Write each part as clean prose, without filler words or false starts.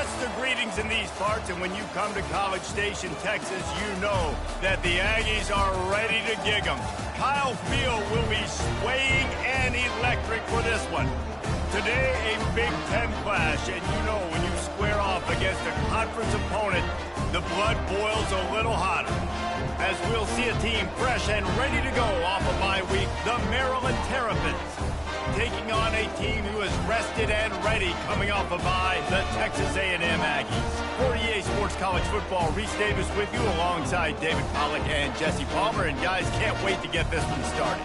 That's the greetings in these parts, and when you come to College Station, Texas, you know that the Aggies are ready to gig 'em. Kyle Field will be swaying and electric for this one. Today, a Big Ten clash, and you know when you square off against a conference opponent, the blood boils a little hotter. As we'll see a team fresh and ready to go off a bye week, the Maryland Terrapins, taking on a team who is rested and ready coming off a bye, the Texas A&M Aggies. For EA Sports College Football, Reese Davis with you alongside David Pollack and Jesse Palmer. And guys, can't wait to get this one started.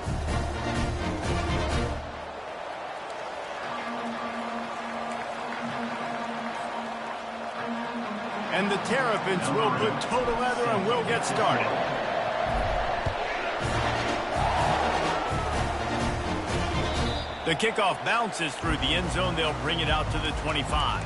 And the Terrapins will put toe to leather and we'll get started. The kickoff bounces through the end zone. They'll bring it out to the 25.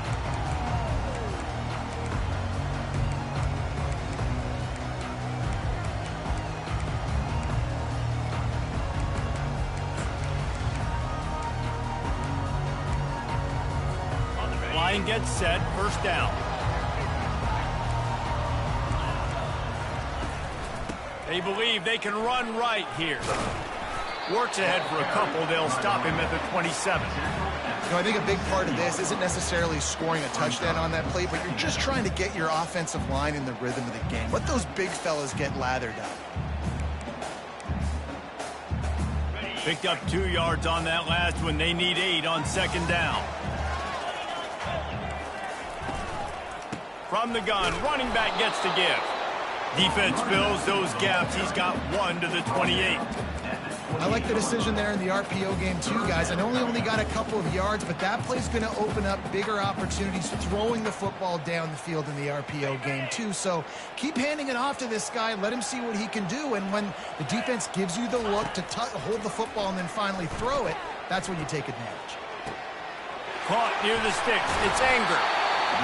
Line gets set, first down. They believe they can run right here. Works ahead for a couple. They'll stop him at the 27. You know, I think a big part of this isn't necessarily scoring a touchdown on that play, but you're just trying to get your offensive line in the rhythm of the game. Let those big fellas get lathered up. Picked up 2 yards on that last one. They need 8 on second down. From the gun, running back gets to give. Defense fills those gaps. He's got 1 to the 28. I like the decision there in the RPO game too, guys. I know he only got a couple of yards, but that play's going to open up bigger opportunities throwing the football down the field in the RPO game too. So keep handing it off to this guy. Let him see what he can do. And when the defense gives you the look to hold the football and then finally throw it, that's when you take advantage. Caught near the sticks. It's Anger.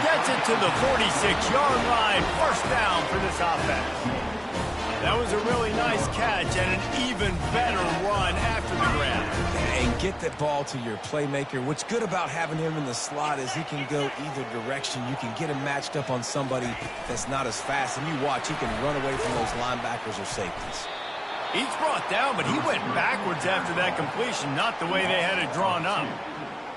Gets it to the 46-yard line. First down for this offense. That was a really nice catch and an even better run after the grab. And get that ball to your playmaker. What's good about having him in the slot is he can go either direction. You can get him matched up on somebody that's not as fast, and you watch, he can run away from those linebackers or safeties. He's brought down, but he went backwards after that completion, not the way they had it drawn up.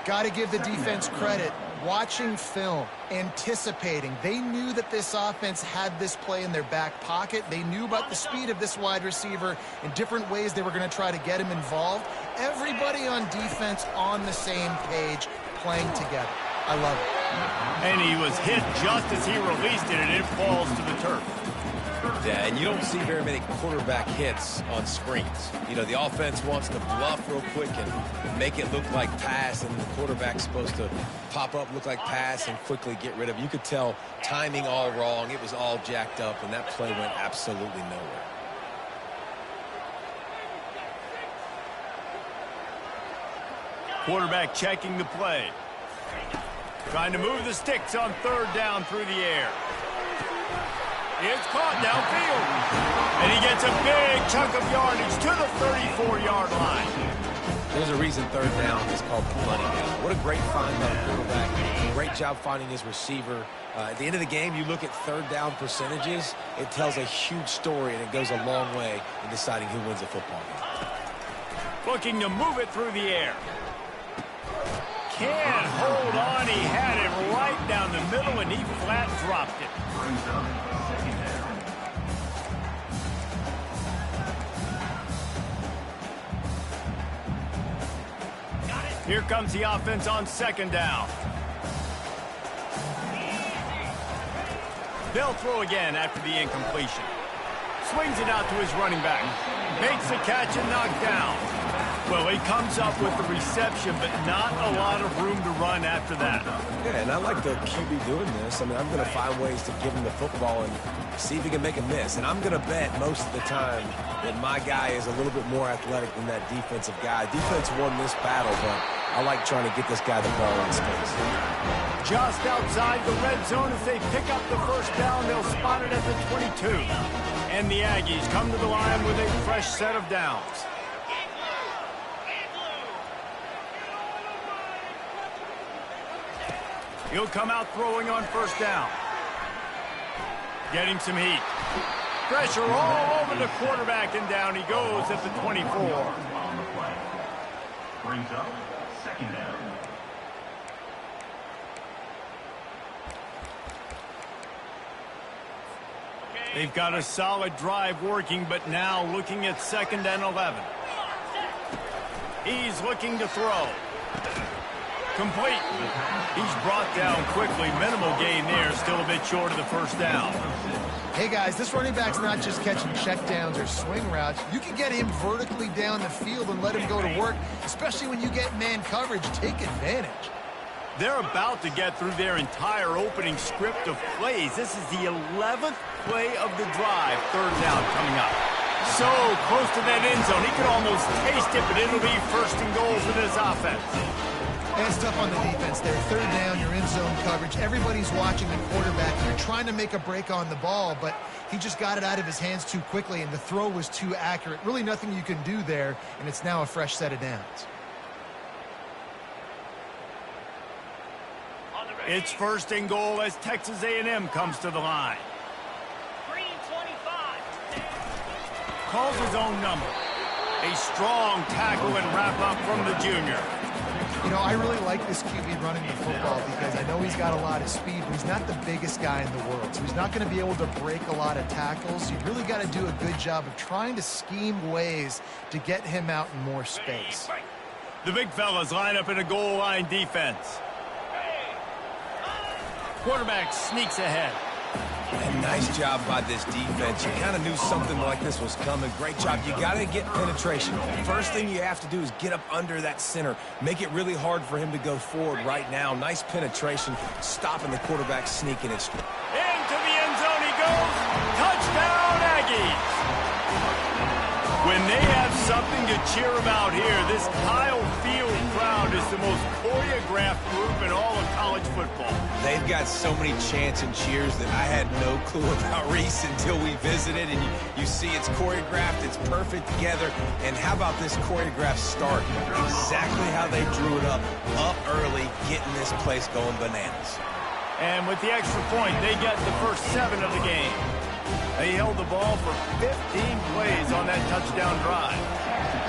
Got to give the defense credit. Watching film, anticipating. They knew that this offense had this play in their back pocket. They knew about the speed of this wide receiver in different ways they were going to try to get him involved. Everybody on defense on the same page, playing together. I love it. And he was hit just as he released it, and it falls to the turf. Yeah, and you don't see very many quarterback hits on screens. You know, the offense wants to bluff real quick and make it look like pass, and the quarterback's supposed to pop up, look like pass, and quickly get rid of it. You could tell timing all wrong. It was all jacked up, and that play went absolutely nowhere. Quarterback checking the play. Trying to move the sticks on third down through the air. It's caught downfield. And he gets a big chunk of yardage to the 34-yard line. There's a reason third down is called the money down. What a great find by the quarterback. Great job finding his receiver. At the end of the game, you look at third down percentages. It tells a huge story, and it goes a long way in deciding who wins a football game. Looking to move it through the air. Can't hold on. He had it right down the middle, and he flat dropped it. Here comes the offense on second down. They'll throw again after the incompletion. Swings it out to his running back. Makes the catch and knocked down. Well, he comes up with the reception, but not a lot of room to run after that. Yeah, and I like the QB doing this. I mean, I'm going to find ways to give him the football and see if he can make a miss. And I'm going to bet most of the time that my guy is a little bit more athletic than that defensive guy. Defense won this battle, but I like trying to get this guy the ball in space. Just outside the red zone as they pick up the first down. They'll spot it at the 22. And the Aggies come to the line with a fresh set of downs. He'll come out throwing on first down. Getting some heat. Pressure all over the quarterback, and down he goes at the 24. Brings up second down. They've got a solid drive working, but now looking at 2nd and 11. He's looking to throw. Complete. He's brought down quickly. Minimal gain there. Still a bit short of the first down. Hey, guys, this running back's not just catching checkdowns or swing routes. You can get him vertically down the field and let him go to work, especially when you get man coverage. Take advantage. They're about to get through their entire opening script of plays. This is the 11th play of the drive. 3rd down coming up. So close to that end zone. He could almost taste it, but it'll be 1st and goal for this offense. And it's tough on the defense there. 3rd down, you're in zone coverage. Everybody's watching the quarterback. You're trying to make a break on the ball, but he just got it out of his hands too quickly, and the throw was too accurate. Really nothing you can do there, and it's now a fresh set of downs. It's 1st and goal as Texas A&M comes to the line. Calls his own number. A strong tackle and wrap up from the junior. You know, I really like this QB running the football because I know he's got a lot of speed, but he's not the biggest guy in the world. So he's not going to be able to break a lot of tackles. You really got to do a good job of trying to scheme ways to get him out in more space. The big fellas line up in a goal line defense. Quarterback sneaks ahead. And nice job by this defense. You kind of knew something like this was coming. Great job. You got to get penetration. First thing you have to do is get up under that center. Make it really hard for him to go forward right now. Nice penetration, stopping the quarterback sneaking it. Into the end zone he goes. Touchdown, Aggies. When they have something to cheer about here, this Kyle Field crowd is the most choreographed group in all of college football. They've got so many chants and cheers that I had no clue about Reese until we visited. And you see it's choreographed, it's perfect together. And how about this choreographed start? Exactly how they drew it up early, getting this place going bananas. And with the extra point, they get the first 7 of the game. They held the ball for 15 plays on that touchdown drive.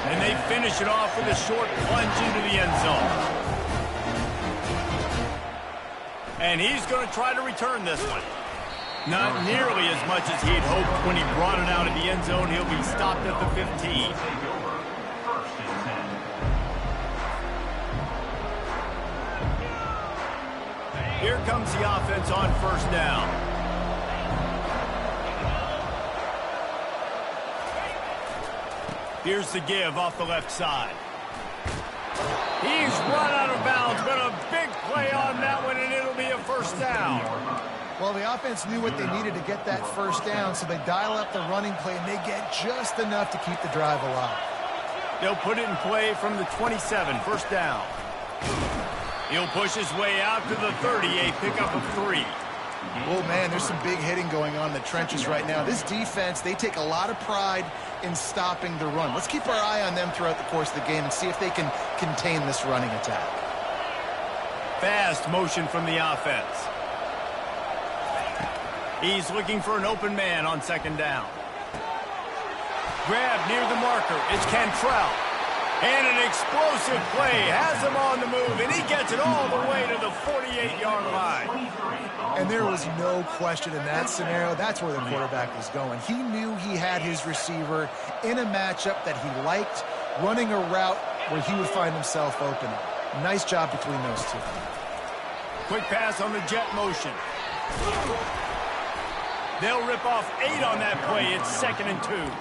And they finish it off with a short plunge into the end zone. And he's going to try to return this one. Not nearly as much as he'd hoped when he brought it out of the end zone. He'll be stopped at the 15. Here comes the offense on first down. Here's the give off the left side. He's run out of bounds, but a big play on that one, and it'll be a first down. Well, the offense knew what they needed to get that first down, so they dial up the running play, and they get just enough to keep the drive alive. They'll put it in play from the 27, first down. He'll push his way out to the 38, pickup of 3. Oh, man, there's some big hitting going on in the trenches right now. This defense, they take a lot of pride in stopping the run. Let's keep our eye on them throughout the course of the game and see if they can contain this running attack. Fast motion from the offense. He's looking for an open man on 2nd down. Grab near the marker. It's Cantrell. And an explosive play has him on the move, and he gets it all the way to the 48-yard line. And there was no question in that scenario. That's where the quarterback was going. He knew he had his receiver in a matchup that he liked, running a route where he would find himself open. Nice job between those two. Quick pass on the jet motion. They'll rip off 8 on that play. It's 2nd and 2.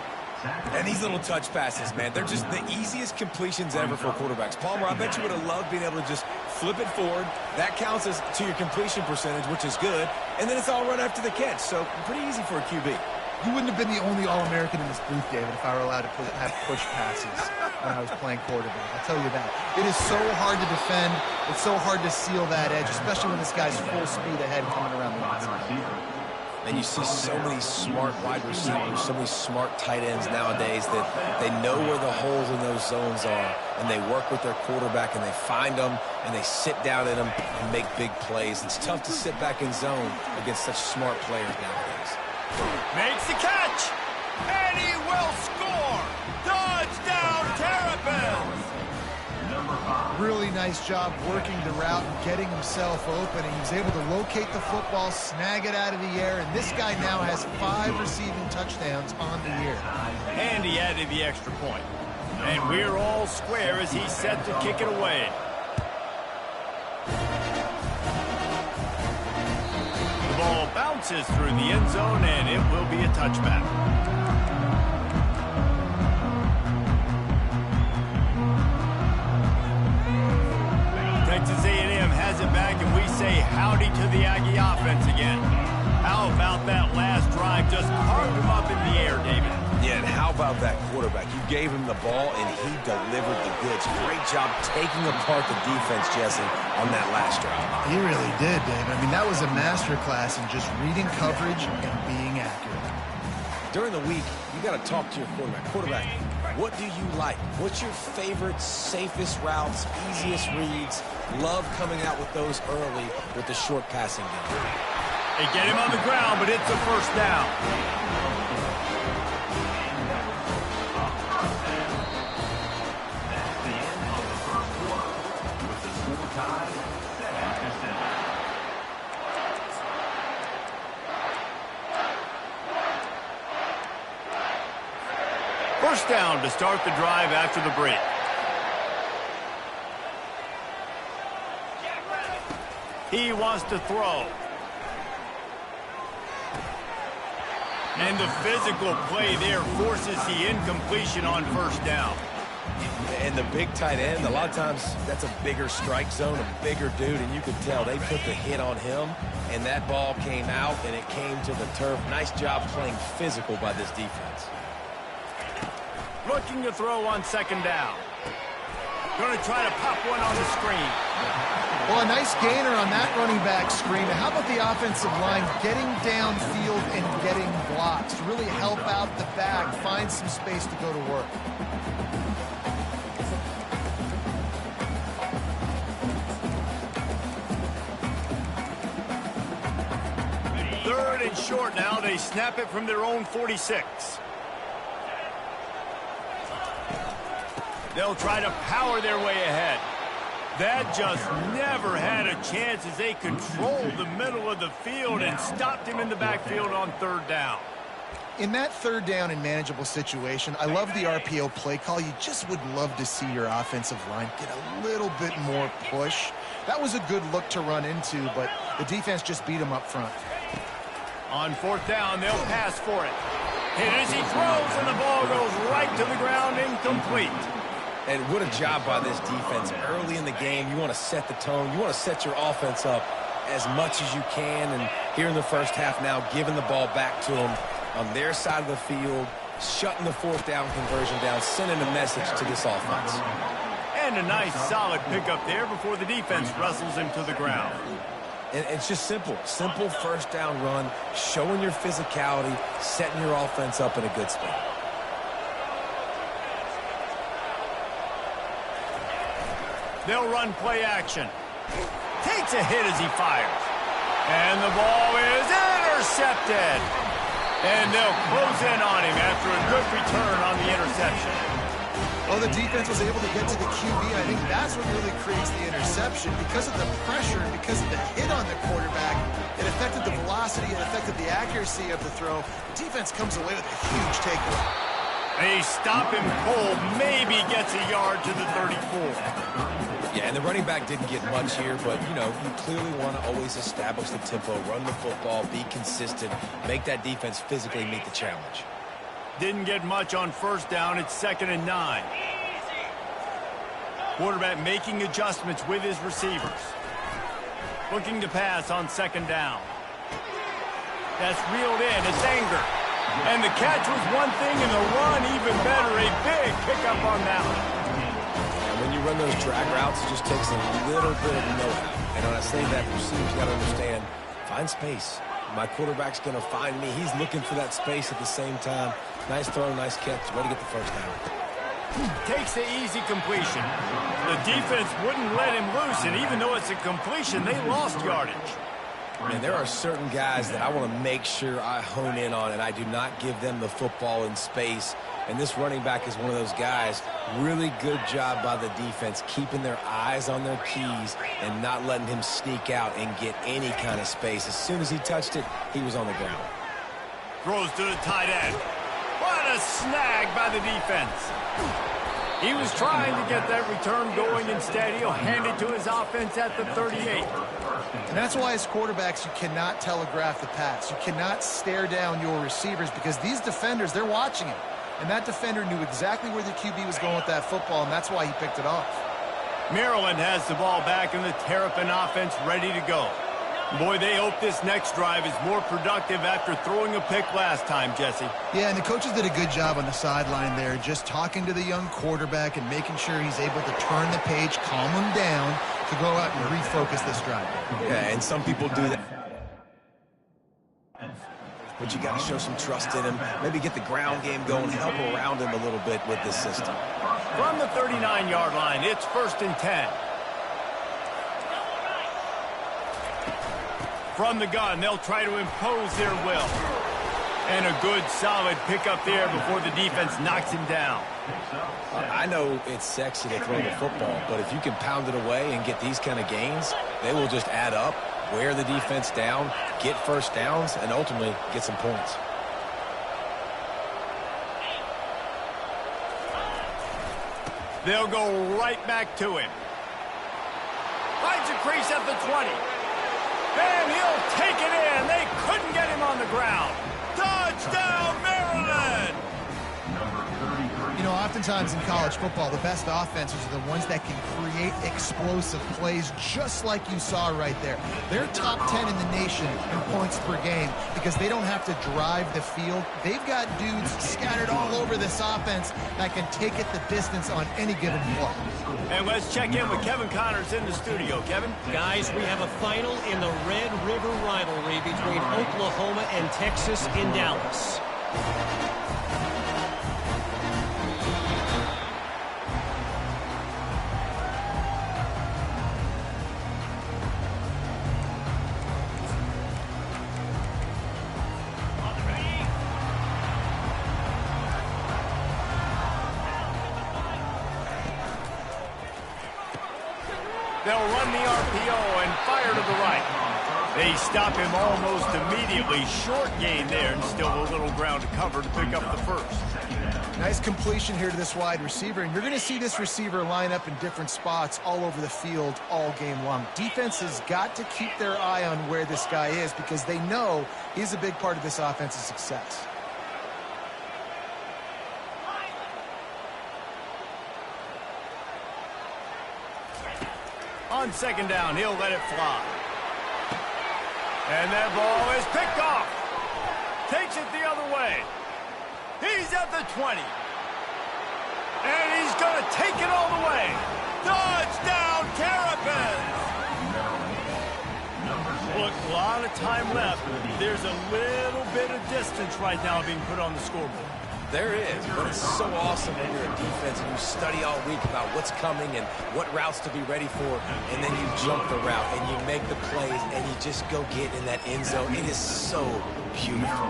And these little touch passes, man, they're just the easiest completions ever for quarterbacks. Palmer, I bet you would have loved being able to just flip it forward. That counts as to your completion percentage, which is good. And then it's all run after the catch. So pretty easy for a QB. You wouldn't have been the only All-American in this booth, David, if I were allowed to have push passes when I was playing quarterback. I'll tell you that. It is so hard to defend. It's so hard to seal that edge, especially when this guy's full speed ahead coming around the outside. And you see so many smart wide receivers, so many smart tight ends nowadays that they know where the holes in those zones are, and they work with their quarterback, and they find them, and they sit down in them and make big plays. It's tough to sit back in zone against such smart players nowadays. Makes the catch, and he will score. Touchdown, Terrapins! Really nice job working the route and getting himself open. And he was able to locate the football, snag it out of the air, and this guy now has 5 receiving touchdowns on the year. And he added the extra point. And we're all square as he's set to kick it away. The ball bounces through the end zone, and it will be a touchback. Texas A&M has it back, and we say howdy to the Aggie offense again. How about that last drive? Just carved him up in the air, David. Yeah, and how about that quarterback? You gave him the ball, and he delivered the goods. Great job taking apart the defense, Jesse, on that last drive. He really did, Dave. I mean, that was a masterclass in just reading coverage and being accurate. During the week, you got to talk to your quarterback. Quarterback, what do you like? What's your favorite, safest routes, easiest reads? Love coming out with those early with the short passing game. They get him on the ground, but it's a first down. First down to start the drive after the break. He wants to throw. And the physical play there forces the incompletion on first down. And the big tight end, a lot of times that's a bigger strike zone, a bigger dude, and you could tell they put the hit on him, and that ball came out, and it came to the turf. Nice job playing physical by this defense. Looking to throw on second down. Going to try to pop one on the screen. Well, a nice gainer on that running back screen. And how about the offensive line getting downfield and getting blocks to really help out the back, find some space to go to work. Third and short now. They snap it from their own 46. They'll try to power their way ahead. That just never had a chance as they controlled the middle of the field and stopped him in the backfield on third down. In that third down and manageable situation, I love the RPO play call. You just would love to see your offensive line get a little bit more push. That was a good look to run into, but the defense just beat him up front. On fourth down, they'll pass for it. Hit as he throws, and the ball goes right to the ground, incomplete. And what a job by this defense. Early in the game, you want to set the tone. You want to set your offense up as much as you can. And here in the first half now, giving the ball back to them on their side of the field, shutting the fourth down conversion down, sending a message to this offense. And a nice solid pickup there before the defense wrestles him to the ground. And it's just simple. Simple first down run, showing your physicality, setting your offense up in a good spot. They'll run play action. Takes a hit as he fires. And the ball is intercepted. And they'll close in on him after a good return on the interception. Well, the defense was able to get to the QB, and I think that's what really creates the interception. Because of the pressure and because of the hit on the quarterback, it affected the velocity, it affected the accuracy of the throw. The defense comes away with a huge takeaway. They stop him cold, maybe gets a yard to the 34. Yeah, and the running back didn't get much here, but, you know, you clearly want to always establish the tempo, run the football, be consistent, make that defense physically meet the challenge. Didn't get much on first down. It's 2nd and 9. Quarterback making adjustments with his receivers. Looking to pass on 2nd down. That's reeled in. It's Anger. And the catch was one thing, and the run even better. A big pickup on that one. When you run those drag routes, it just takes a little bit of know-how. And when I say that, receivers got to understand, find space. My quarterback's going to find me. He's looking for that space at the same time. Nice throw, nice catch. Way to get the first down. Takes the easy completion. The defense wouldn't let him loose, and even though it's a completion, they lost yardage. And there are certain guys that I want to make sure I hone in on, and I do not give them the football in space. And this running back is one of those guys. Really good job by the defense, keeping their eyes on their keys and not letting him sneak out and get any kind of space. As soon as he touched it, he was on the ground. Throws to the tight end. What a snag by the defense. He was trying to get that return going. Instead, he'll hand it to his offense at the 38. And that's why as quarterbacks, you cannot telegraph the pass. You cannot stare down your receivers because these defenders, they're watching him. And that defender knew exactly where the QB was going with that football, and that's why he picked it off. Maryland has the ball back and the Terrapin offense ready to go. Boy, they hope this next drive is more productive after throwing a pick last time, Jesse. Yeah, and the coaches did a good job on the sideline there, just talking to the young quarterback and making sure he's able to turn the page, calm him down, to go out and refocus this drive. Yeah, and some people do that. But you got to show some trust in him. Maybe get the ground game going, help around him a little bit with this system. From the 39-yard line, it's 1st and 10. From the gun, they'll try to impose their will. And a good, solid pickup there before the defense knocks him down. I know it's sexy to throw the football, but if you can pound it away and get these kind of gains, they will just add up, wear the defense down, get first downs, and ultimately get some points. They'll go right back to him. Finds a crease at the 20. And he'll take it in. They couldn't get him on the ground. Touchdown, Maryland! You know, oftentimes in college football, the best offenses are the ones that can create explosive plays just like you saw right there. They're top 10 in the nation in points per game because they don't have to drive the field. They've got dudes scattered all over this offense that can take it the distance on any given play. And let's check in with Kevin Connors in the studio. Kevin? Guys, we have a final in the Red River rivalry between Oklahoma and Texas in Dallas. They'll run the RPO and fire to the right. They stop him almost immediately. Short gain there and still a little ground to cover to pick up the first. Nice completion here to this wide receiver, and you're going to see this receiver line up in different spots all over the field all game long. Defense has got to keep their eye on where this guy is because they know he's a big part of this offense's success. On 2nd down, he'll let it fly. And that ball is picked off. Takes it the other way. He's at the 20. And he's going to take it all the way. Touchdown, Terrapins! Look, a lot of time left. There's a little bit of distance right now being put on the scoreboard. There is, but it's so awesome when you're a defense and you study all week about what's coming and what routes to be ready for, and then you jump the route and you make the plays and you just go get in that end zone. It is so beautiful.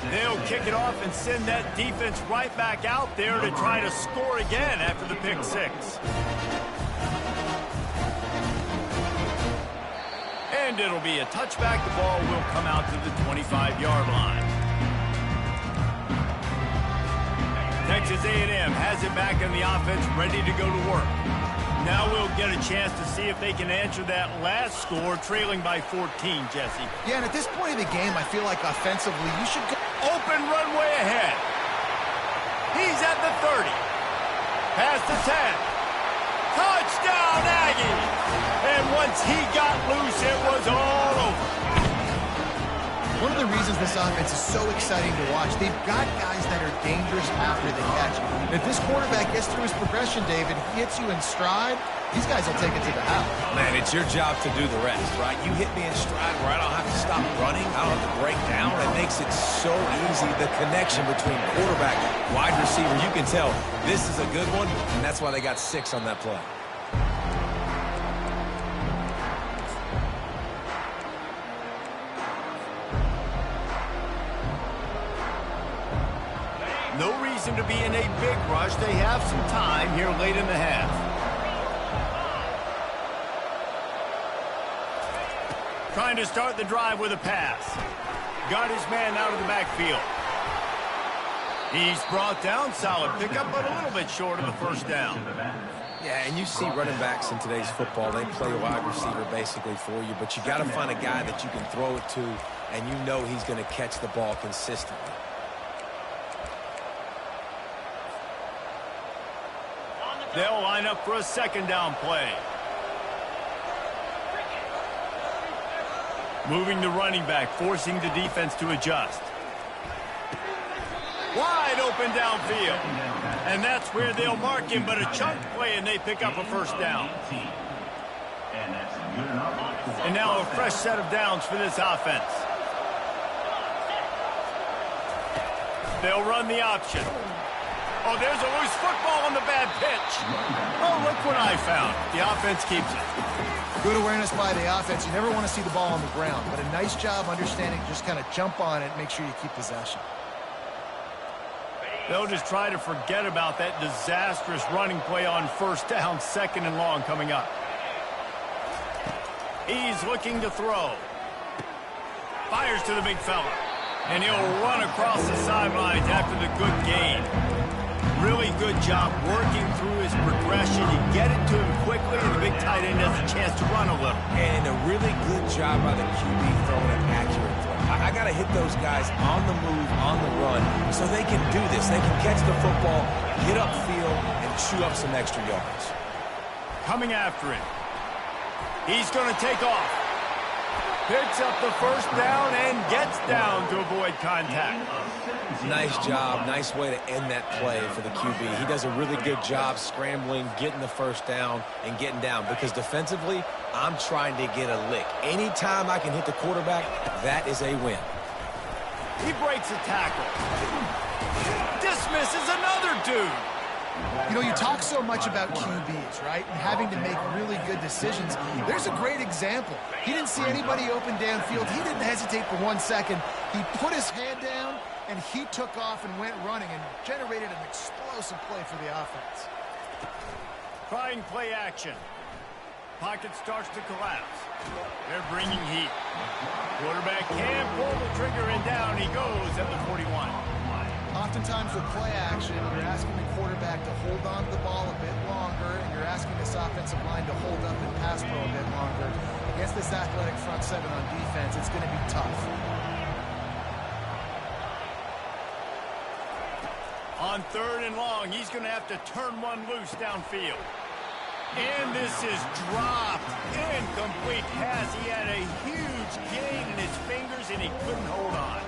They'll kick it off and send that defense right back out there to try to score again after the pick six. And it'll be a touchback. The ball will come out to the 25-yard line. Texas A&M has it back in the offense, ready to go to work. Now we'll get a chance to see if they can answer that last score, trailing by 14, Jesse. Yeah, and at this point of the game, I feel like offensively, you should go. Open runway ahead. He's at the 30. Past the 10. Touchdown, Aggies! And once he got loose, it was all over. One of the reasons this offense is so exciting to watch, they've got guys that are dangerous after the catch. And if this quarterback gets through his progression, David, he hits you in stride, these guys will take it to the house. Man, it's your job to do the rest, right? You hit me in stride where I don't have to stop running. I don't have to break down. It makes it so easy. The connection between quarterback, wide receiver, you can tell this is a good one, and that's why they got 6 on that play. No reason to be in a big rush. They have some time here late in the half. Trying to start the drive with a pass. Got his man out of the backfield. He's brought down. Solid pickup, but a little bit short of the first down. Yeah, and you see running backs in today's football, they play wide receiver basically for you, but you got to find a guy that you can throw it to, and you know he's going to catch the ball consistently. They'll line up for a second down play. Moving the running back, forcing the defense to adjust. Wide open downfield. And that's where they'll mark him, but a chunk play, and they pick up a first down. And now a fresh set of downs for this offense. They'll run the option. Oh, there's a loose football on the bad pitch. Oh, look what I found. The offense keeps it. Good awareness by the offense. You never want to see the ball on the ground, but a nice job understanding, just kind of jump on it, make sure you keep possession. They'll just try to forget about that disastrous running play on first down, 2nd and long coming up. He's looking to throw. Fires to the big fella. And he'll run across the sidelines after the good gain. Really good job working through his progression. You get it to him quickly, and the big tight end has a chance to run a little. And a really good job by the QB throwing an accurate throw. I got to hit those guys on the move, on the run, so they can do this. They can catch the football, get upfield, and chew up some extra yards. Coming after it. He's going to take off. Picks up the first down and gets down to avoid contact. Nice job. Nice way to end that play for the QB. He does a really good job scrambling, getting the first down, and getting down. Because defensively, I'm trying to get a lick. Anytime I can hit the quarterback, that is a win. He breaks a tackle. Dismisses another dude. You know, you talk so much about QBs, right, and having to make really good decisions. There's a great example. He didn't see anybody open downfield. He didn't hesitate for 1 second. He put his hand down, and he took off and went running and generated an explosive play for the offense. Trying play action. Pocket starts to collapse. They're bringing heat. Quarterback can pull the trigger, and down he goes at the 41. Oftentimes with play action, you're asking the quarterback to hold on to the ball a bit longer, and you're asking this offensive line to hold up and pass pro a bit longer. Against this athletic front seven on defense, it's going to be tough. On 3rd and long, he's going to have to turn one loose downfield. And this is dropped. Incomplete pass. He had a huge gain in his fingers, and he couldn't hold on.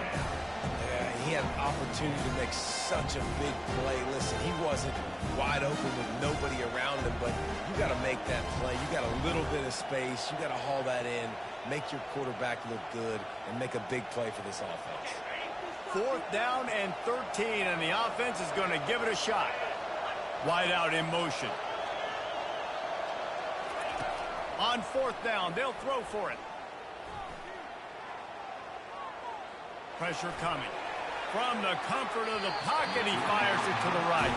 He had an opportunity to make such a big play. Listen, he wasn't wide open with nobody around him, but you got to make that play. You got a little bit of space. You got to haul that in, make your quarterback look good, and make a big play for this offense. 4th down and 13, and the offense is going to give it a shot. Wide out in motion. On 4th down, they'll throw for it. Pressure coming. From the comfort of the pocket, he fires it to the right.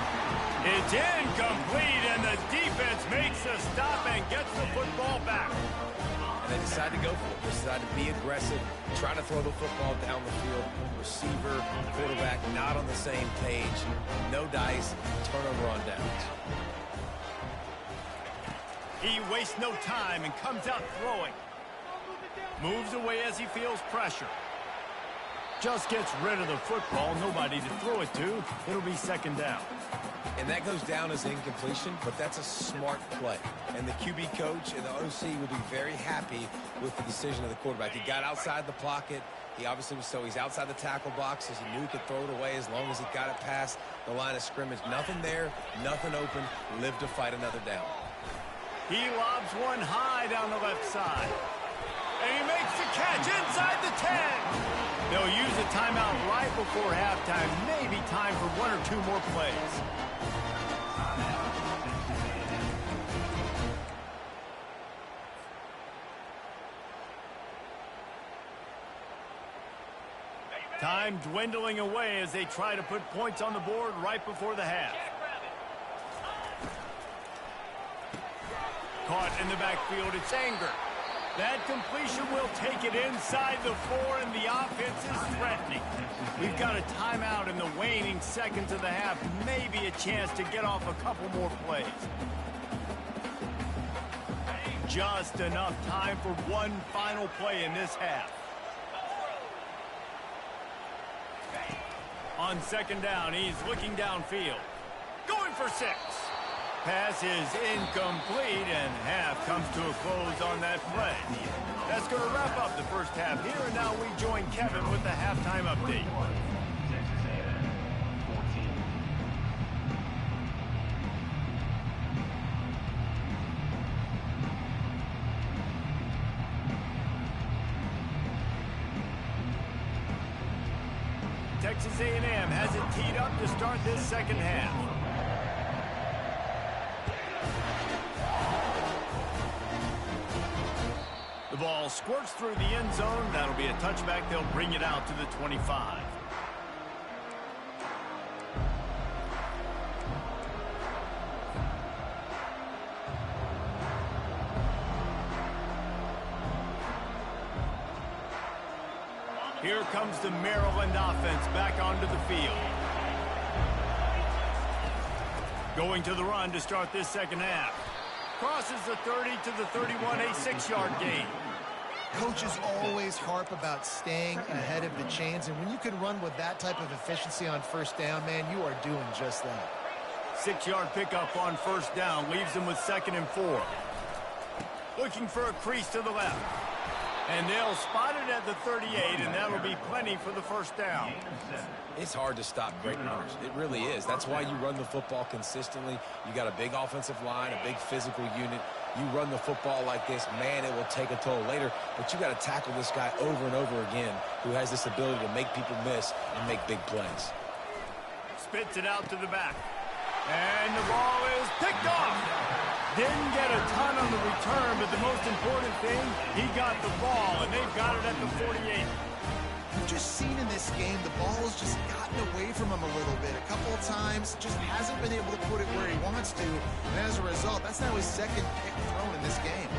It's incomplete, and the defense makes a stop and gets the football back. And they decide to go for it. They decide to be aggressive, try to throw the football down the field. Receiver, quarterback, not on the same page. No dice, turnover on downs. He wastes no time and comes out throwing. Moves away as he feels pressure. Just gets rid of the football. Nobody to throw it to. It'll be 2nd down. And that goes down as incompletion, but that's a smart play. And the QB coach and the OC will be very happy with the decision of the quarterback. He got outside the pocket. He obviously was he's outside the tackle boxes. He knew he could throw it away as long as he got it past the line of scrimmage. Nothing there, nothing open. Lived to fight another down. He lobs one high down the left side. And he makes the catch inside the 10. They'll use a timeout right before halftime. Maybe time for one or two more plays. Time dwindling away as they try to put points on the board right before the half. Caught in the backfield, it's Anger. That completion will take it inside the 4, and the offense is threatening. We've got a timeout in the waning seconds of the half. Maybe a chance to get off a couple more plays. Just enough time for one final play in this half. On second down, he's looking downfield. Going for 6. Pass is incomplete, and half comes to a close on that play. That's going to wrap up the first half here, and now we join Kevin with the halftime update. Texas A&M has it teed up to start this second half. The ball squirts through the end zone. That'll be a touchback. They'll bring it out to the 25. Here comes the Maryland offense back onto the field. Going to the run to start this second half. Crosses the 30 to the 31, a 6-yard gain. Coaches always harp about staying ahead of the chains, and when you can run with that type of efficiency on first down, man, you are doing just that. 6-yard pickup on first down leaves them with 2nd and 4. Looking for a crease to the left. And they'll spot it at the 38, and that'll be plenty for the first down. It's hard to stop great runners. It really is. That's why you run the football consistently. You got a big offensive line, a big physical unit. You run the football like this, man, it will take a toll later. But you got to tackle this guy over and over again who has this ability to make people miss and make big plays. Spits it out to the back. And the ball is picked off. Didn't get a ton on the return, but the most important thing, he got the ball, and they've got it at the 48. You've just seen in this game, the ball has just gotten away from him a little bit. A couple of times, just hasn't been able to put it where he wants to. And as a result, that's now his 2nd pick thrown in this game.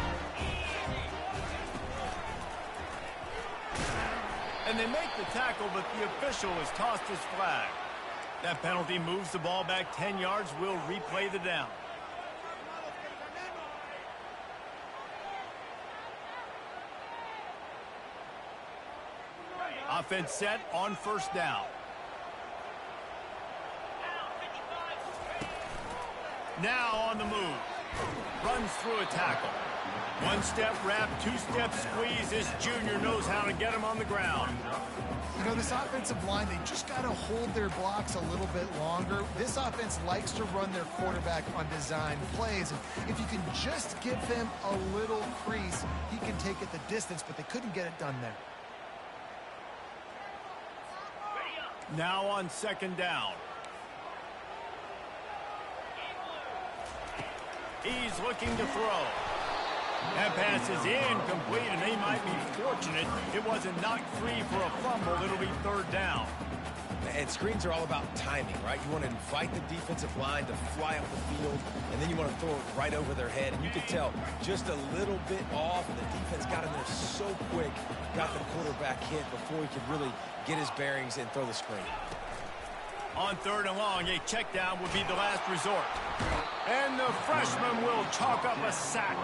And they make the tackle, but the official has tossed his flag. That penalty moves the ball back 10 yards. We'll replay the down. Offense set on first down. Now on the move. Runs through a tackle. 1-step wrap, 2-step squeeze. This junior knows how to get him on the ground. You know, this offensive line, they just got to hold their blocks a little bit longer. This offense likes to run their quarterback on design plays. And if you can just give them a little crease, he can take it the distance, but they couldn't get it done there. Now on second down. He's looking to throw. That pass is incomplete, and they might be fortunate it wasn't knocked free for a fumble. It'll be 3rd down. And screens are all about timing, right? You want to invite the defensive line to fly up the field, and then you want to throw it right over their head. And you can tell just a little bit off, and the defense got in there so quick, got the quarterback hit before he could really get his bearings and throw the screen. On 3rd and long, a check down would be the last resort. And the freshman will chalk up a sack.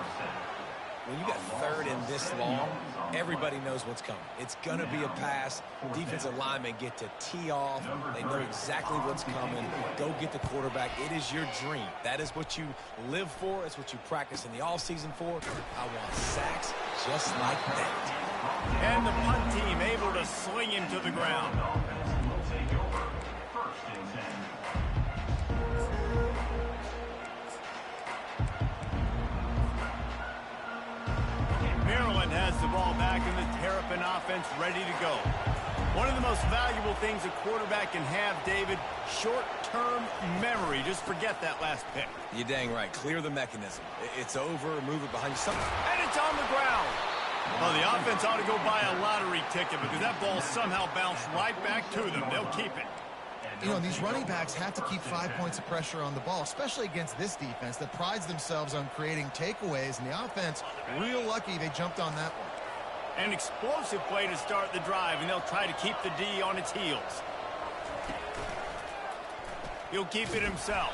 when you got third and this long, everybody knows what's coming. It's going to be a pass. Defensive linemen get to tee off. They know exactly what's coming. Go get the quarterback. It is your dream. That is what you live for. It's what you practice in the offseason for. I want sacks just like that. And the punt team able to sling him to the ground. Will take over. First and 10. Maryland has the ball back in the Terrapin offense ready to go. One of the most valuable things a quarterback can have, David, short-term memory. Just forget that last pick. You're dang right. Clear the mechanism. It's over. Move it behind you. And it's on the ground. Well, the offense ought to go buy a lottery ticket because that ball somehow bounced right back to them. They'll keep it. You know, these running backs have to keep 5 points of pressure on the ball, especially against this defense that prides themselves on creating takeaways. And the offense, real lucky they jumped on that one. An explosive play to start the drive, and they'll try to keep the D on its heels. He'll keep it himself.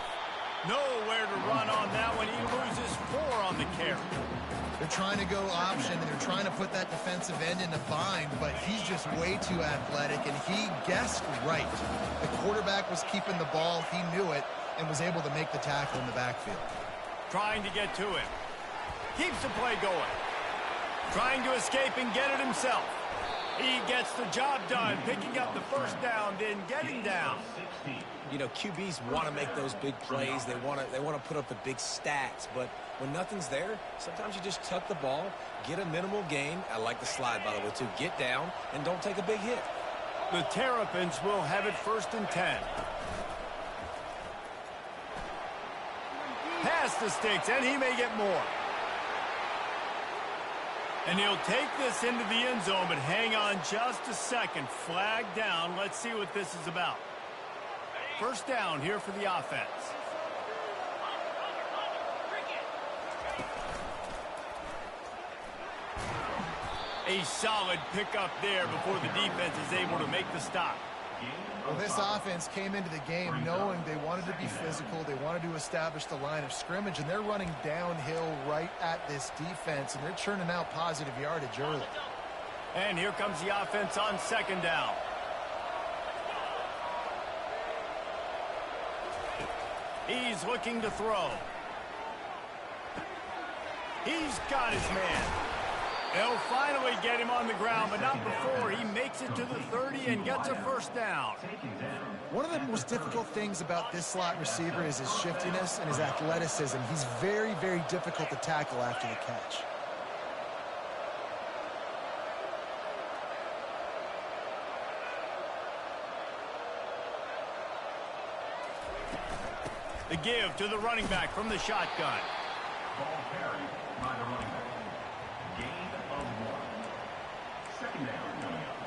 Nowhere to run on that one. He loses 4 on the carry. They're trying to go option, and they're trying to put that defensive end in a bind, but he's just way too athletic, and he guessed right. The quarterback was keeping the ball. He knew it and was able to make the tackle in the backfield. Trying to get to him. Keeps the play going. Trying to escape and get it himself. He gets the job done, picking up the first down, then getting down. You know, QBs want to make those big plays. They want to put up the big stats. But when nothing's there, sometimes you just tuck the ball, get a minimal gain. I like the slide, by the way, too. Get down and don't take a big hit. The Terrapins will have it first and 10. Pass the sticks, and he may get more. And he'll take this into the end zone, but hang on just a second. Flag down. Let's see what this is about. First down here for the offense. A solid pickup there before the defense is able to make the stop. Well, this offense came into the game knowing they wanted to be physical. They wanted to establish the line of scrimmage, and they're running downhill right at this defense, and they're churning out positive yardage early. And here comes the offense on second down. He's looking to throw. He's got his man. They'll finally get him on the ground, but not before he makes it to the 30 and gets a first down. One of the most difficult things about this slot receiver is his shiftiness and his athleticism. He's very, very difficult to tackle after the catch. The give to the running back from the shotgun. Ball carried by the running back. Gain of 1. Second down coming up.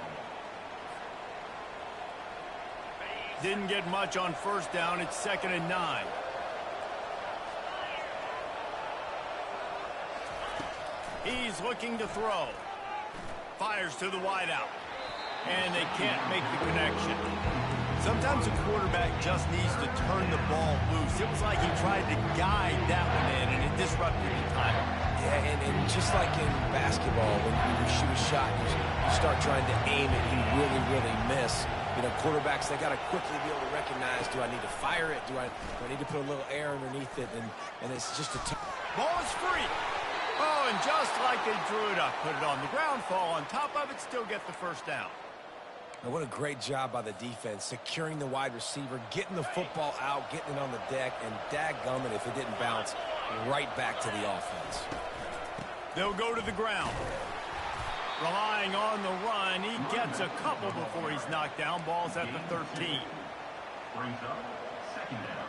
Didn't get much on first down. It's 2nd and 9. He's looking to throw. Fires to the wideout. And they can't make the connection. Sometimes a quarterback just needs to turn the ball loose. It was like he tried to guide that one in, and it disrupted the time. Yeah, and just like in basketball, when you shoot a shot, you start trying to aim it, you really, really miss. You know, quarterbacks, they got to quickly be able to recognize, do I need to fire it? Do I need to put a little air underneath it? And it's just a ball is free. Oh, and just like they drew it up, put it on the ground, fall on top of it, still get the first down. And what a great job by the defense, securing the wide receiver, getting the football out, getting it on the deck, and dadgummit if it didn't bounce right back to the offense. They'll go to the ground. Relying on the run, he gets a couple before he's knocked down. Ball's at the 13. Brings up second down.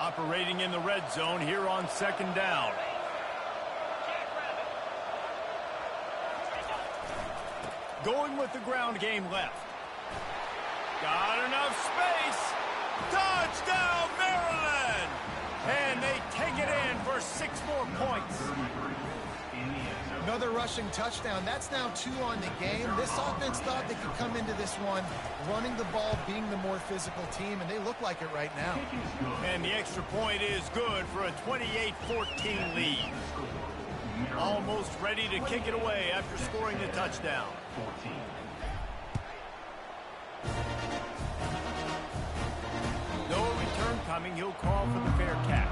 Operating in the red zone here on second down. Going with the ground game left. Got enough space. Touchdown, Maryland! And they take it in for 6 more points. Another rushing touchdown. That's now 2 on the game. This offense thought they could come into this one running the ball, being the more physical team, and they look like it right now. And the extra point is good for a 28-14 lead. Almost ready to kick it away after scoring the touchdown. No return coming. He'll call for the fair catch.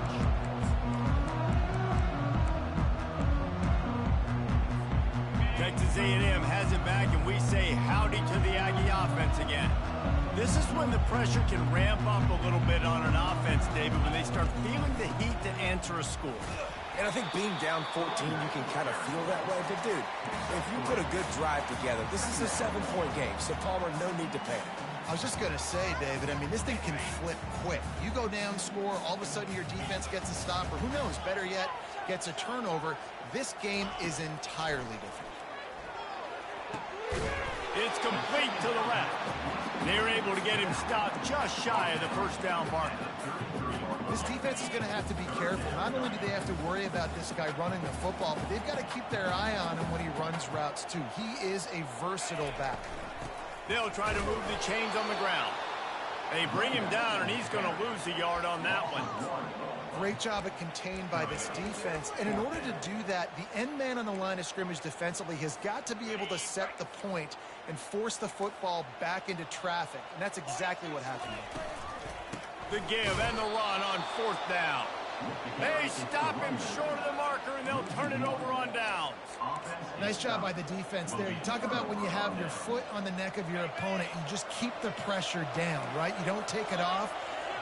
Texas A&M has it back, and we say howdy to the Aggie offense again. This is when the pressure can ramp up a little bit on an offense, David, when they start feeling the heat to answer a score. And I think being down 14, you can kind of feel that way. But, dude, if you put a good drive together, this is a 7-point game. So, Palmer, no need to panic. I was just going to say, David, I mean, this thing can flip quick. You go down, score, all of a sudden your defense gets a stop, or who knows, better yet, gets a turnover. This game is entirely different. It's complete to the left. They're able to get him stopped just shy of the first down marker. This defense is going to have to be careful. Not only do they have to worry about this guy running the football, but they've got to keep their eye on him when he runs routes, too. He is a versatile back. They'll try to move the chains on the ground. They bring him down, and he's going to lose a yard on that one. Great job at contained by this defense. And in order to do that, the end man on the line of scrimmage defensively has got to be able to set the point and force the football back into traffic. And that's exactly what happened. The give and the run on 4th down. They stop him short of the marker, and they'll turn it over on downs. Nice job by the defense there. You talk about when you have your foot on the neck of your opponent, you just keep the pressure down, right? You don't take it off.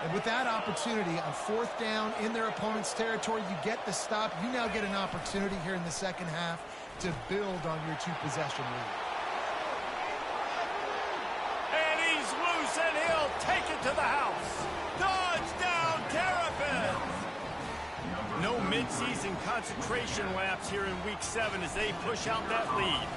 And with that opportunity on 4th down in their opponent's territory, you get the stop. You now get an opportunity here in the second half to build on your 2-possession lead. And he's loose, and he'll take it to the house. Touchdown, Terrapins! No midseason concentration laps here in Week 7 as they push out that lead.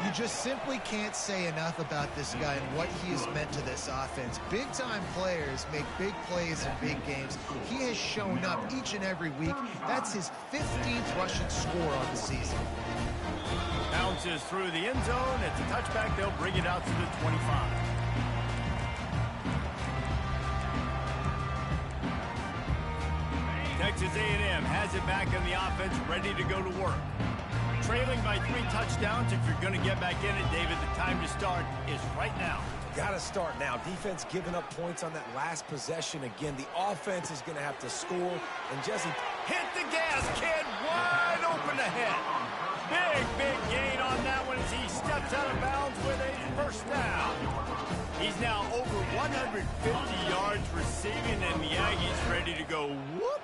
You just simply can't say enough about this guy and what he has meant to this offense. Big-time players make big plays in big games. He has shown up each and every week. That's his 15th rushing score on the season. Bounces through the end zone. It's a touchback. They'll bring it out to the 25. Texas A&M has it back in the offense, ready to go to work. Trailing by 3 touchdowns. If you're going to get back in it, David, the time to start is right now. Got to start now. Defense giving up points on that last possession. Again, the offense is going to have to score. And Jesse, hit the gas, kid. Wide open ahead. Big gain on that one as he steps out of bounds with a first down. He's now over 150 yards receiving, and the Aggies ready to go whoop.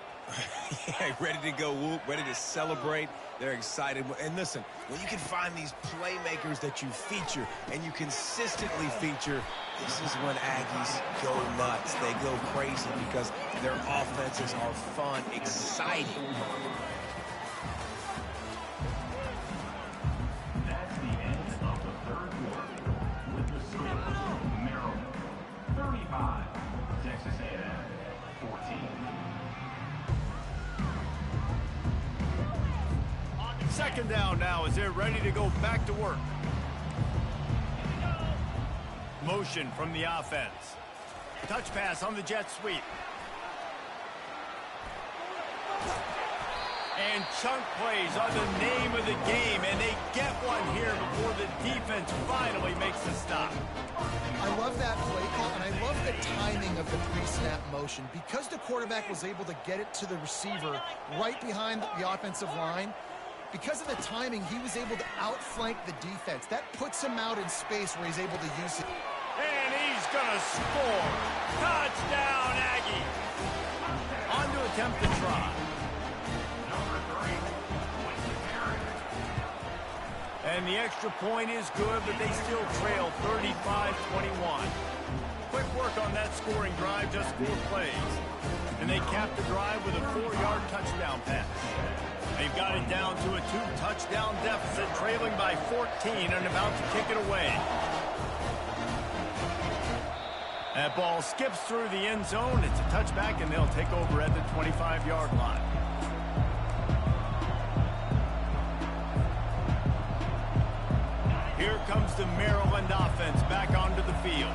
Yeah, ready to go whoop, ready to celebrate. They're excited. And listen, when you can find these playmakers that you feature and you consistently feature, this is when Aggies go nuts. They go crazy because their offenses are fun, exciting. That's the end of the 3rd quarter. With the score, Maryland 35, Texas A&M 14. Second down now as they're ready to go back to work. Motion from the offense. Touch pass on the jet sweep. And chunk plays are the name of the game, and they get one here before the defense finally makes the stop. I love that play call, and I love the timing of the pre-snap motion. Because the quarterback was able to get it to the receiver right behind the offensive line, because of the timing, he was able to outflank the defense. That puts him out in space where he's able to use it. And he's going to score. Touchdown, Aggie. On to attempt the try. And the extra point is good, but they still trail 35-21. Quick work on that scoring drive, just 4 plays. And they cap the drive with a 4-yard touchdown pass. They've got it down to a 2-touchdown deficit, trailing by 14 and about to kick it away. That ball skips through the end zone. It's a touchback, and they'll take over at the 25-yard line. the Maryland offense back onto the field.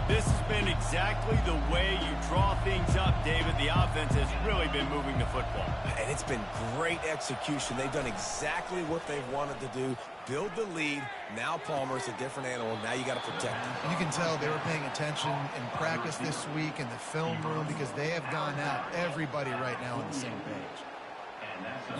This has been exactly the way you draw things up, David. The offense has really been moving the football. And it's been great execution. They've done exactly what they've wanted to do. Build the lead. Now Palmer's a different animal. Now you got to protect him. You can tell they were paying attention in practice this week in the film room because they have gone out, everybody right now on the same page.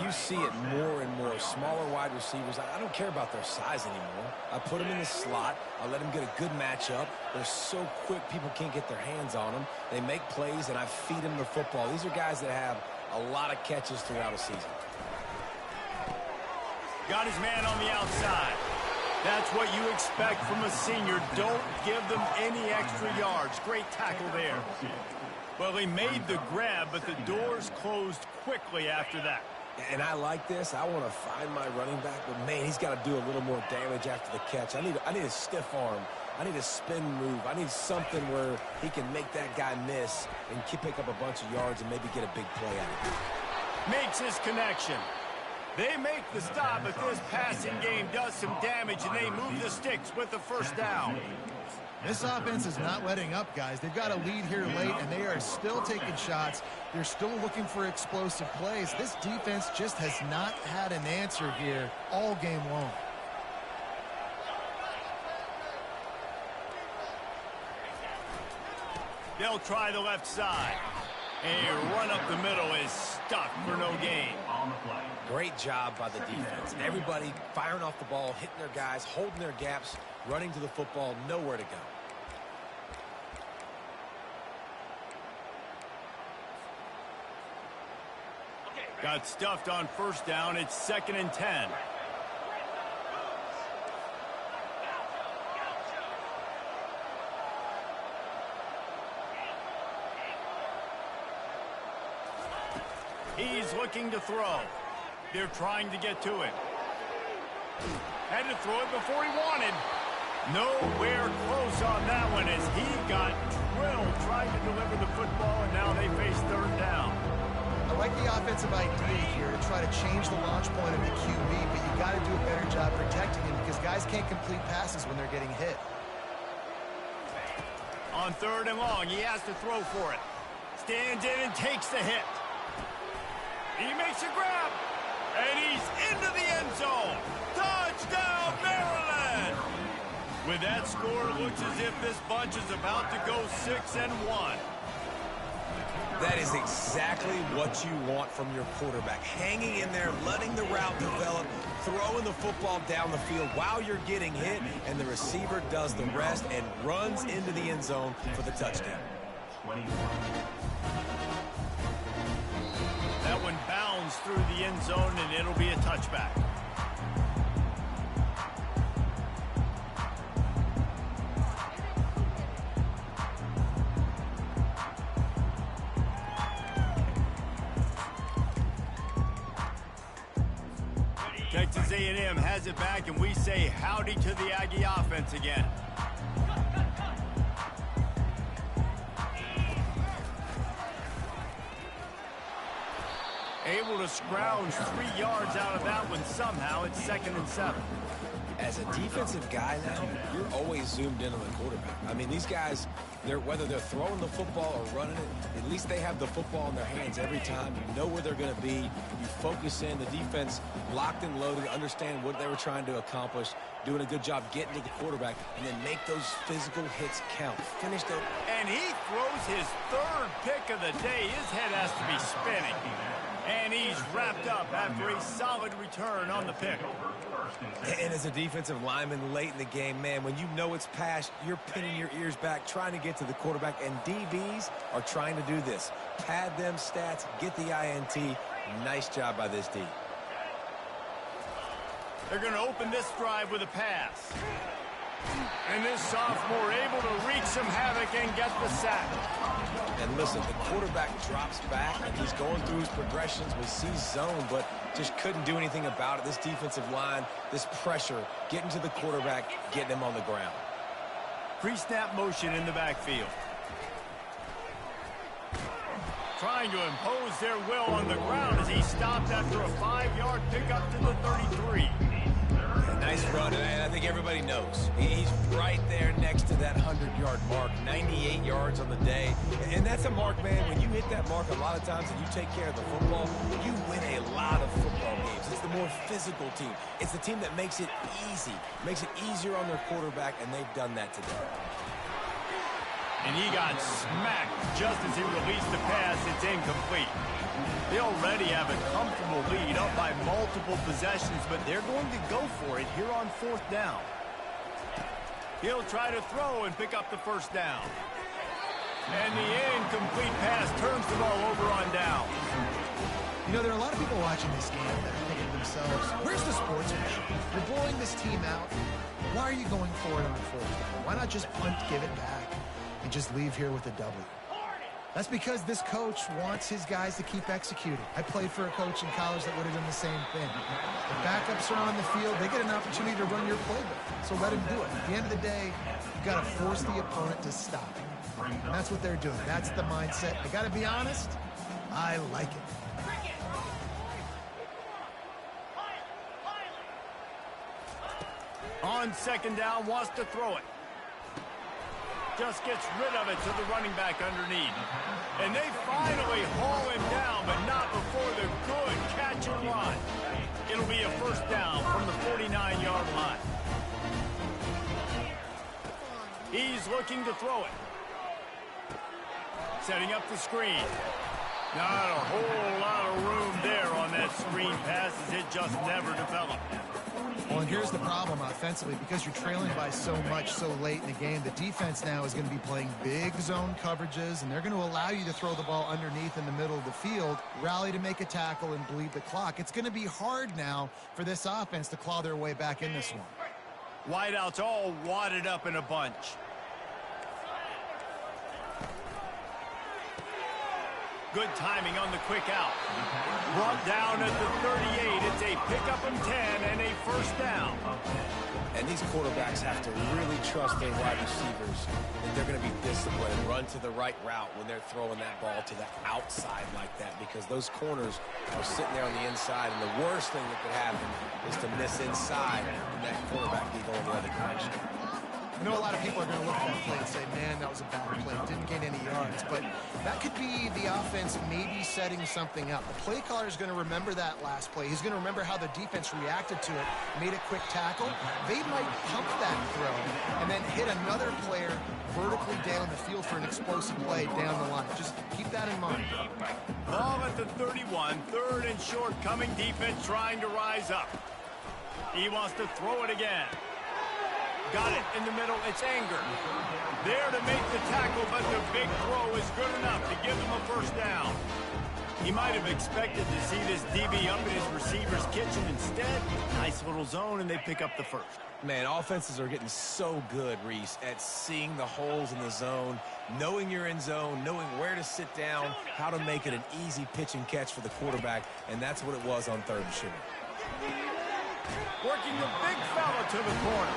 You see it more and more. Smaller wide receivers. I don't care about their size anymore. I put them in the slot. I let them get a good matchup. They're so quick, people can't get their hands on them. They make plays, and I feed them the football. These are guys that have a lot of catches throughout a season. Got his man on the outside. That's what you expect from a senior. Don't give them any extra yards. Great tackle there. Well, he made the grab, but the doors closed quickly after that. And I like this. I want to find my running back, but, man, he's got to do a little more damage after the catch. I need a stiff arm. I need a spin move. I need something where he can make that guy miss and pick up a bunch of yards and maybe get a big play out of it. Makes his connection. They make the stop, but this passing game does some damage, and they move the sticks with the first down. This offense is not letting up, guys. They've got a lead here late, and they are still taking shots. They're still looking for explosive plays. This defense just has not had an answer here all game long. They'll try the left side. A run up the middle is stuck for no gain. Great job by the defense. Everybody firing off the ball, hitting their guys, holding their gaps, running to the football, nowhere to go. Got stuffed on first down. It's 2nd and 10. He's looking to throw. They're trying to get to him. Had to throw it before he wanted. Nowhere close on that one as he got drilled trying to deliver the football, and now they face 3rd down. I like the offensive idea here to try to change the launch point of the QB, but you got to do a better job protecting him because guys can't complete passes when they're getting hit. On 3rd and long, he has to throw for it. Stands in and takes the hit. He makes a grab, and he's into the end zone. Touchdown, Maryland! With that score, it looks as if this bunch is about to go 6-1. That is exactly what you want from your quarterback. Hanging in there, letting the route develop, throwing the football down the field while you're getting hit, and the receiver does the rest and runs into the end zone for the touchdown. That one bounds through the end zone, and it'll be a touchback. Texas A&M has it back, and we say howdy to the Aggie offense again. Able to scrounge 3 yards out of that one somehow. It's 2nd and 7. As a defensive guy now, you're always zoomed in on the quarterback. I mean, these guys, whether they're throwing the football or running it, at least they have the football in their hands every time. You know where they're going to be. You focus in. The defense locked and loaded, understand what they were trying to accomplish, doing a good job getting to the quarterback, and then make those physical hits count. Finish the... And he throws his 3rd pick of the day. His head has to be spinning. And he's wrapped up after a solid return on the pick. And as a defensive lineman late in the game, man, when you know it's passed, you're pinning your ears back, trying to get to the quarterback, and DBs are trying to do this. Pad them stats, get the INT. Nice job by this D. They're going to open this drive with a pass. And this sophomore able to wreak some havoc and get the sack. And listen, the quarterback drops back, and he's going through his progressions. We see zone, but just couldn't do anything about it. This defensive line, this pressure, getting to the quarterback, getting him on the ground. Pre-snap motion in the backfield. Trying to impose their will on the ground as he stopped after a 5-yard pickup to the 33. Nice run, and I think everybody knows. He's right there next to that 100-yard mark, 98 yards on the day. And that's a mark, man. When you hit that mark a lot of times and you take care of the football, you win a lot of football games. It's the more physical team. It's the team that makes it easy, makes it easier on their quarterback, and they've done that today. And he got smacked just as he released the pass. It's incomplete. They already have a comfortable lead up by multiple possessions, but they're going to go for it here on 4th down. He'll try to throw and pick up the first down. And the incomplete pass turns the ball over on down. You know, there are a lot of people watching this game that are thinking to themselves, where's the sportsmanship? You're blowing this team out. Why are you going for it on 4th down? Why not just punt, give it back, and just leave here with a W? That's because this coach wants his guys to keep executing. I played for a coach in college that would have done the same thing. The backups are on the field. They get an opportunity to run your playbook, so let him do it. At the end of the day, you've got to force the opponent to stop. And that's what they're doing. That's the mindset. I got to be honest, I like it. On 2nd down, wants to throw it. Just gets rid of it to the running back underneath. And they finally haul him down, but not before the good catch and run. It'll be a 1st down from the 49-yard line. He's looking to throw it. Setting up the screen. Not a whole lot of room there on that screen pass as it just never developed. Well, and here's the problem offensively. Because you're trailing by so much so late in the game, the defense now is going to be playing big zone coverages, and they're going to allow you to throw the ball underneath in the middle of the field, rally to make a tackle, and bleed the clock. It's going to be hard now for this offense to claw their way back in this one. Wideouts all wadded up in a bunch. Good timing on the quick out. Brought down at the 38. It's a pickup and 10 and a 1st down. And these quarterbacks have to really trust their wide receivers that they're going to be disciplined and run to the right route when they're throwing that ball to the outside like that, because those corners are sitting there on the inside, and the worst thing that could happen is to miss inside and that quarterback be going the other direction. I know a lot of people are going to look at that play and say, man, that was a bad play. Didn't gain any yards. But that could be the offense maybe setting something up. The play caller is going to remember that last play. He's going to remember how the defense reacted to it, made a quick tackle. They might pump that throw and then hit another player vertically down the field for an explosive play down the line. Just keep that in mind. Ball at the 31. 3rd and short coming. Defense trying to rise up. He wants to throw it again. Got it in the middle. It's Anger. There to make the tackle, but the big throw is good enough to give him a 1st down. He might have expected to see this DB up in his receiver's kitchen. Instead, nice little zone, and they pick up the 1st. Man, offenses are getting so good, Reese, at seeing the holes in the zone, knowing you're in zone, knowing where to sit down, how to make it an easy pitch and catch for the quarterback, and that's what it was on 3rd and short. Working the big fella to the corner.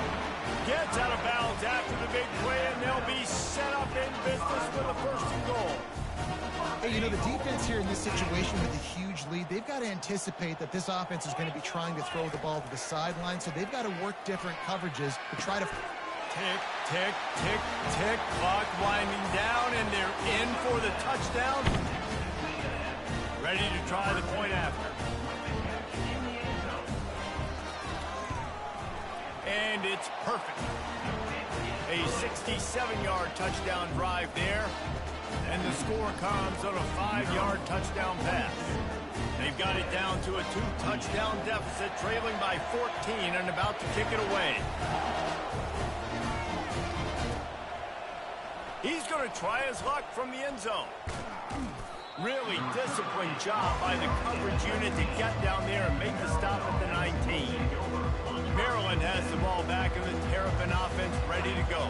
Gets out of bounds after the big play, and they'll be set up in business with a 1st and goal. Hey, you know, the defense here in this situation with a huge lead, they've got to anticipate that this offense is going to be trying to throw the ball to the sideline, so they've got to work different coverages to try to... Tick, tick, tick, tick. Clock winding down, and they're in for the touchdown. Ready to try the point after. And it's perfect. A 67-yard touchdown drive there. And the score comes on a 5-yard touchdown pass. They've got it down to a 2-touchdown deficit, trailing by 14 and about to kick it away. He's going to try his luck from the end zone. Really disciplined job by the coverage unit to get down there and make the stop at the 19. Maryland has the ball back in the Terrapin offense ready to go.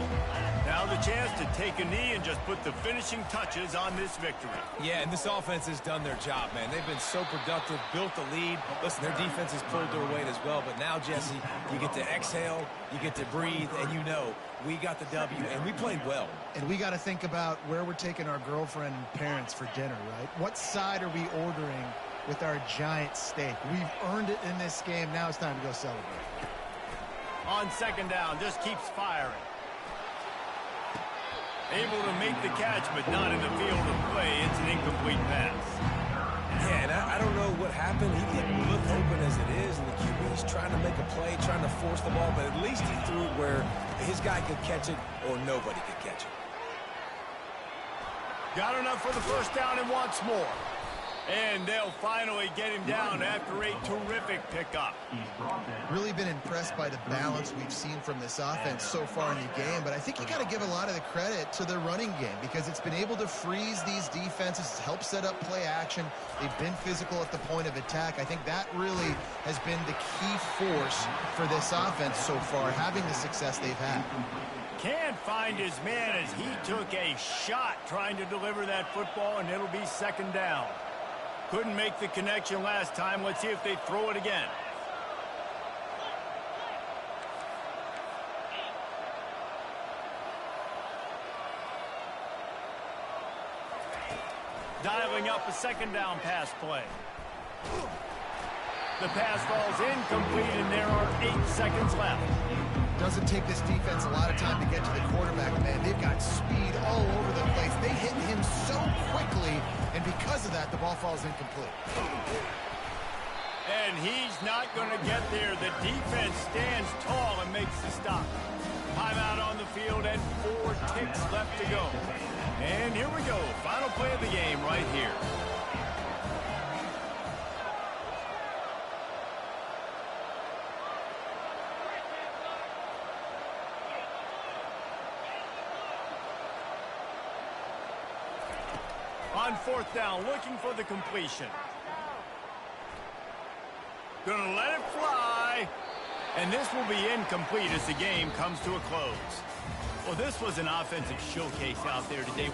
Now the chance to take a knee and just put the finishing touches on this victory. Yeah, and this offense has done their job, man. They've been so productive, built the lead. Listen, their defense has pulled their weight as well. But now, Jesse, you get to exhale, you get to breathe, and you know we got the W, and we played well. And we got to think about where we're taking our girlfriend and parents for dinner, right? What side are we ordering with our giant steak? We've earned it in this game. Now it's time to go celebrate. On second down, just keeps firing. Able to make the catch, but not in the field of play. It's an incomplete pass. Yeah, and I don't know what happened. He didn't look open as it is, and the QB's trying to make a play, trying to force the ball, but at least he threw it where his guy could catch it or nobody could catch it. Got enough for the first down and wants more. And they'll finally get him down after a terrific pickup. Really been impressed by the balance we've seen from this offense so far in the game, but I think you got to give a lot of the credit to the running game because it's been able to freeze these defenses, help set up play action. They've been physical at the point of attack. I think that really has been the key force for this offense so far, having the success they've had. Can't find his man as he took a shot trying to deliver that football, and it'll be second down. Couldn't make the connection last time. Let's see if they throw it again. Dialing up a second down pass play. The pass falls incomplete, and there are 8 seconds left. Doesn't take this defense a lot of time to get to the quarterback, man. They've got speed all over the place. They hit him so quickly, and because of that, the ball falls incomplete. And he's not going to get there. The defense stands tall and makes the stop. Timeout on the field and 4 ticks left to go. And here we go. Final play of the game right here. On fourth down, looking for the completion. Gonna let it fly. And this will be incomplete as the game comes to a close. Well, this was an offensive showcase out there today.